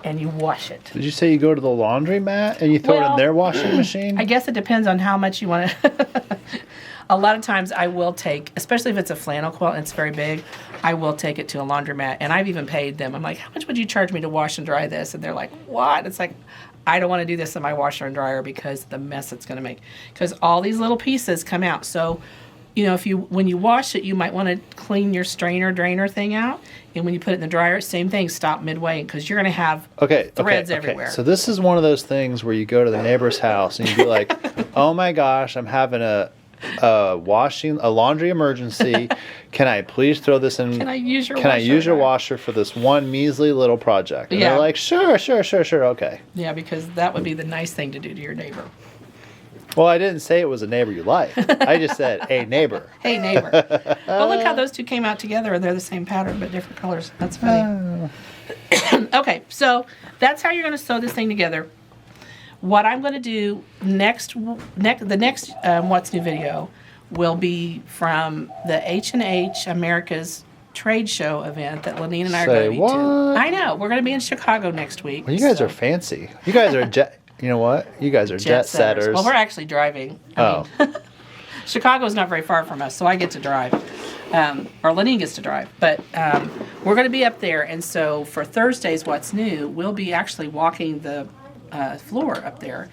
And you wash it. Did you say you go to the laundromat and you throw it in their washing machine? I guess it depends on how much you want to. A lot of times I will take, especially if it's a flannel quilt and it's very big, I will take it to a laundromat. And I've even paid them. I'm like, how much would you charge me to wash and dry this? And they're like, what? It's like, I don't want to do this in my washer and dryer because of the mess it's going to make. Because all these little pieces come out. So, you know, when you wash it, you might want to clean your drainer thing out. And when you put it in the dryer, same thing, stop midway because you're going to have threads everywhere. So this is one of those things where you go to the neighbor's house and you be like, oh my gosh, I'm having a laundry emergency. Can I please throw this in? Can I use your washer for this one measly little project? And they're like, sure, okay. Yeah, because that would be the nice thing to do to your neighbor. Well, I didn't say it was a neighbor you like. I just said, hey, neighbor. Hey, neighbor. Well, look how those two came out together. They're the same pattern, but different colors. That's funny. Okay, so that's how you're going to sew this thing together. What I'm going to do the next What's New video will be from the H&H America's trade show event that Lenine and I are going to be to. I know. We're going to be in Chicago next week. Well, you guys are fancy. You guys are you know what? You guys are jet setters. Well, we're actually driving. I mean, Chicago's not very far from us, so I get to drive. Or Lenine gets to drive. But we're going to be up there, and so for Thursday's What's New, we'll be actually walking the floor up there,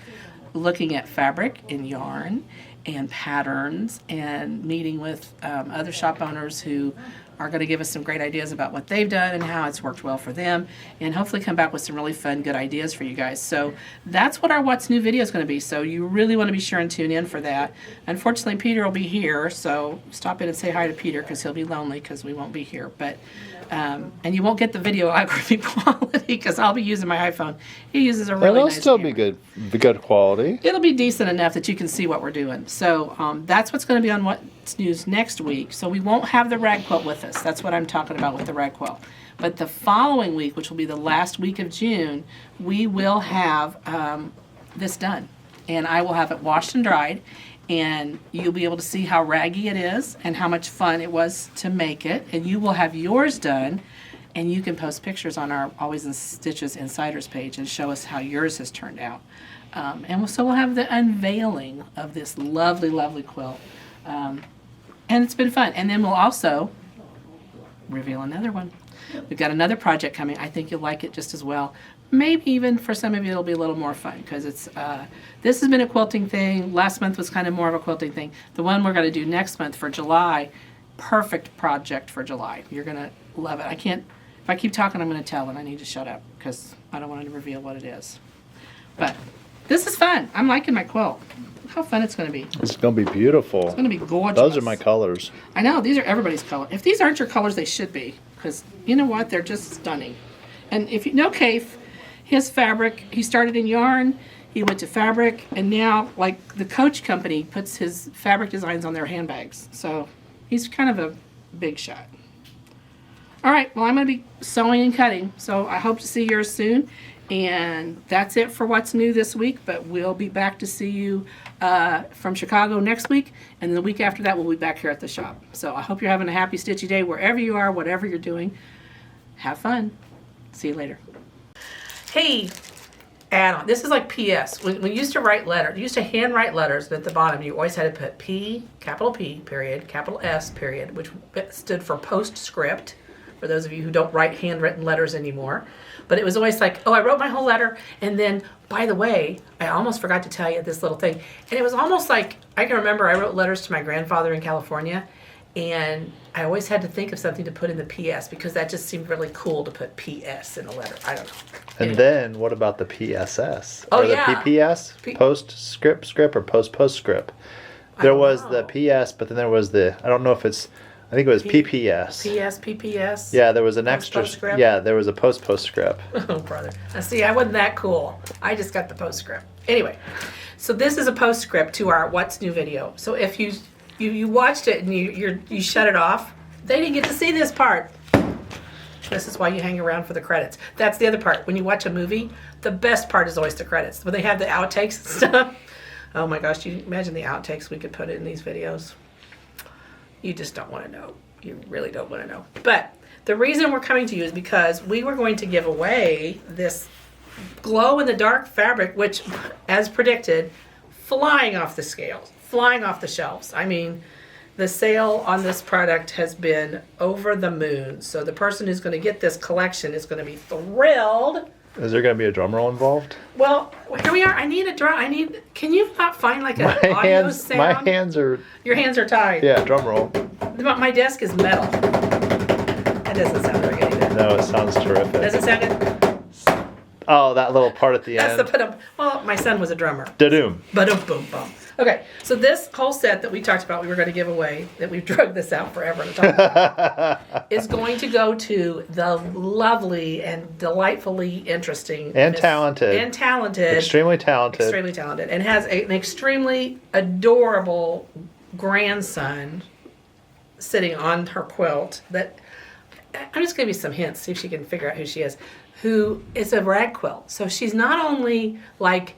looking at fabric and yarn and patterns and meeting with other shop owners who are going to give us some great ideas about what they've done and how it's worked well for them, and hopefully come back with some really fun, good ideas for you guys. So that's what our What's New video is going to be. So you really want to be sure and tune in for that. Unfortunately, Peter will be here, so stop in and say hi to Peter because he'll be lonely because we won't be here. But and you won't get the videography quality because I'll be using my iPhone. He uses a really nice still camera. be good quality. It'll be decent enough that you can see what we're doing. So that's what's going to be on What's News next week. So we won't have the rag quilt with us. That's what I'm talking about with the rag quilt. But the following week, which will be the last week of June, we will have this done. And I will have it washed and dried. And you'll be able to see how raggy it is and how much fun it was to make it. And you will have yours done. And you can post pictures on our Always in Stitches Insiders page and show us how yours has turned out. So we'll have the unveiling of this lovely, lovely quilt. And it's been fun. And then we'll also reveal another one. We've got another project coming. I think you'll like it just as well. Maybe even for some of you it'll be a little more fun because it's this has been a quilting thing. Last month was kind of more of a quilting thing. The one we're going to do next month for July, perfect project for July. You're going to love it. If I keep talking, I'm going to tell, and I need to shut up because I don't want to reveal what it is. But this is fun. I'm liking my quilt. Look how fun it's going to be. It's going to be beautiful. It's going to be gorgeous. Those are my colors. I know. These are everybody's color. If these aren't your colors, they should be because you know what? They're just stunning. And if you know Kaif, his fabric, he started in yarn, he went to fabric, and now, like, the Coach company puts his fabric designs on their handbags. So he's kind of a big shot. All right, well, I'm going to be sewing and cutting, so I hope to see yours soon. And that's it for What's New this week, but we'll be back to see you from Chicago next week, and the week after that we'll be back here at the shop. So I hope you're having a happy stitchy day wherever you are, whatever you're doing. Have fun. See you later. Hey, add-on. This is like PS. When we used to write letters, you used to hand write letters, but at the bottom you always had to put P, period, capital S, period, which stood for postscript, for those of you who don't write handwritten letters anymore. But it was always like, oh, I wrote my whole letter, and then, by the way, I almost forgot to tell you this little thing. And it was almost like, I can remember I wrote letters to my grandfather in California, and I always had to think of something to put in the PS because that just seemed really cool to put PS in a letter. I don't know. And then what about the PSS? Oh, or the yeah. PPS? Postscript or postscript? There was the PS, but then there was the, I don't know if it's I think it was P- PPS. PS, PPS. Yeah, there was an extra. Postscript? Yeah, there was a postscript. Oh, brother. Now, see, I wasn't that cool. I just got the postscript. Anyway, so this is a postscript to our What's New video. So if you watched it and you shut it off, they didn't get to see this part. This is why you hang around for the credits. That's the other part. When you watch a movie, the best part is always the credits. When they have the outtakes and stuff. Oh my gosh, you imagine the outtakes we could put in these videos. You just don't want to know. You really don't want to know. But the reason we're coming to you is because we were going to give away this glow-in-the-dark fabric, which, as predicted, flying off the scales, flying off the shelves. I mean, the sale on this product has been over the moon. So the person who's going to get this collection is going to be thrilled. Is there going to be a drum roll involved? Well, here we are. I need a drum. Can you not find like an audio sound? My hands are. Your hands are tied. Yeah, drum roll. My desk is metal. That doesn't sound very good either. No, it sounds terrific. Does it sound good? Oh, that little part at the That's end. the put up. Well, my son was a drummer. Da-doom. Boom, boom. Okay, so this whole set that we talked about, we were going to give away, that we've drugged this out forever to talk about, is going to go to the lovely and delightfully interesting And talented. Extremely talented. And has an extremely adorable grandson sitting on her quilt that, I'm just going to give you some hints, see if she can figure out who she is, who is a rag quilt. So she's not only like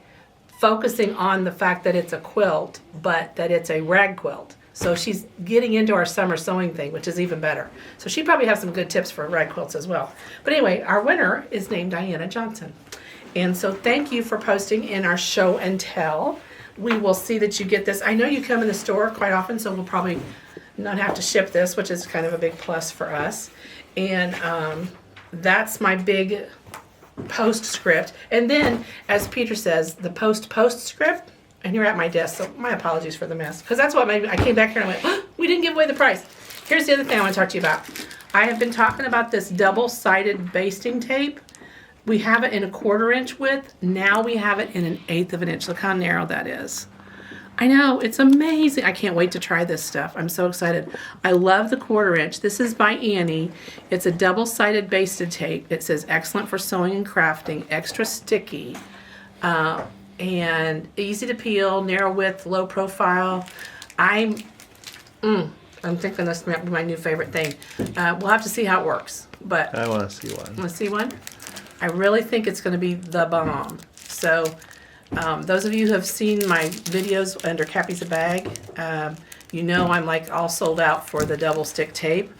focusing on the fact that it's a quilt, but that it's a rag quilt. So she's getting into our summer sewing thing, which is even better. So she probably has some good tips for rag quilts as well. But anyway, our winner is named Diana Johnson. And so thank you for posting in our show and tell. We will see that you get this. I know you come in the store quite often, so we'll probably not have to ship this, which is kind of a big plus for us. And that's my big postscript. And then, as Peter says, the postscript, and you're at my desk, so my apologies for the mess. Because that's what made me, I came back here and I went, oh, we didn't give away the price. Here's the other thing I want to talk to you about. I have been talking about this double-sided basting tape. We have it in a 1/4 inch width. Now we have it in an 1/8 of an inch. Look how narrow that is. I know, it's amazing. I can't wait to try this stuff. I'm so excited. I love the 1/4 inch. This is by Annie. It's a double-sided basted tape. It says excellent for sewing and crafting, extra sticky, and easy to peel, narrow width, low profile. I'm thinking this might be my new favorite thing. We'll have to see how it works. But I want to see one. want to see one? I really think it's going to be the bomb. So those of you who have seen my videos under Cappy's a Bag, you know I'm like all sold out for the double stick tape.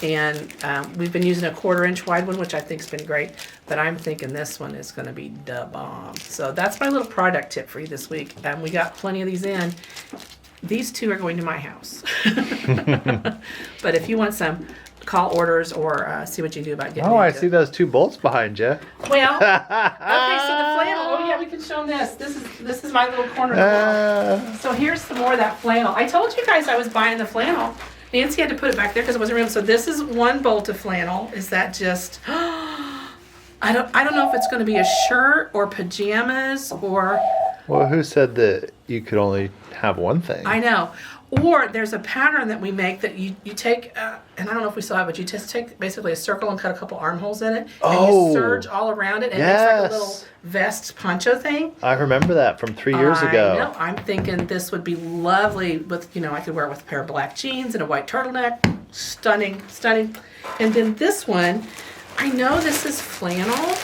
And we've been using a 1/4 inch wide one, which I think's been great. But I'm thinking this one is going to be the bomb. So that's my little product tip for you this week. We got plenty of these in. These two are going to my house. But if you want some, call orders or see what you can do about getting Oh, I into see it. those 2 bolts behind you. Well, okay, so the flannel. Oh yeah, we can show them this. This is my little corner of the world. So here's some more of that flannel. I told you guys I was buying the flannel. Nancy had to put it back there because it wasn't real. So this is one bolt of flannel. Is that just? I don't know if it's going to be a shirt or pajamas or. Well, who said that you could only have one thing? I know. Or there's a pattern that we make that you take, and I don't know if we still have it, you just take basically a circle and cut a couple armholes in it, and you serge all around it, and it makes like a little vest poncho thing. I remember that from 3 years ago. I know. I'm thinking this would be lovely with, I could wear it with a pair of black jeans and a white turtleneck. Stunning, stunning. And then this one, I know this is flannel,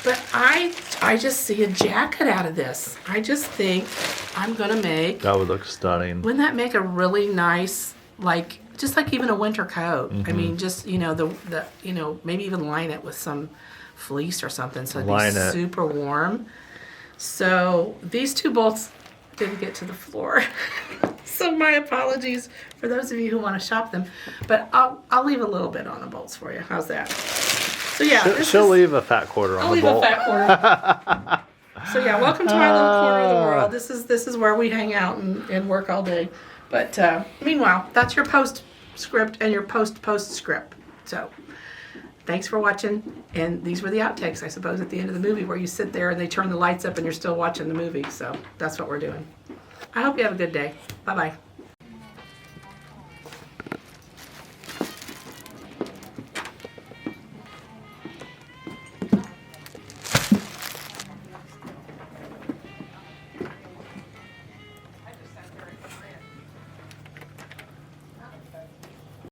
but I just see a jacket out of this. I just think I'm gonna make. That would look stunning. Wouldn't that make a really nice, like, just like even a winter coat? I mean, just maybe even line it with some fleece or something, so it'd be super warm. So these 2 bolts didn't get to the floor. So my apologies for those of you who want to shop them, but I'll leave a little bit on the bolts for you. How's that? So yeah, she'll leave a fat quarter on the bolt. I'll leave a fat quarter. So yeah, welcome to my little corner of the world. This is where we hang out and work all day. But meanwhile, that's your postscript and your postscript. So thanks for watching. And these were the outtakes, I suppose, at the end of the movie where you sit there and they turn the lights up and you're still watching the movie. So that's what we're doing. I hope you have a good day. Bye-bye.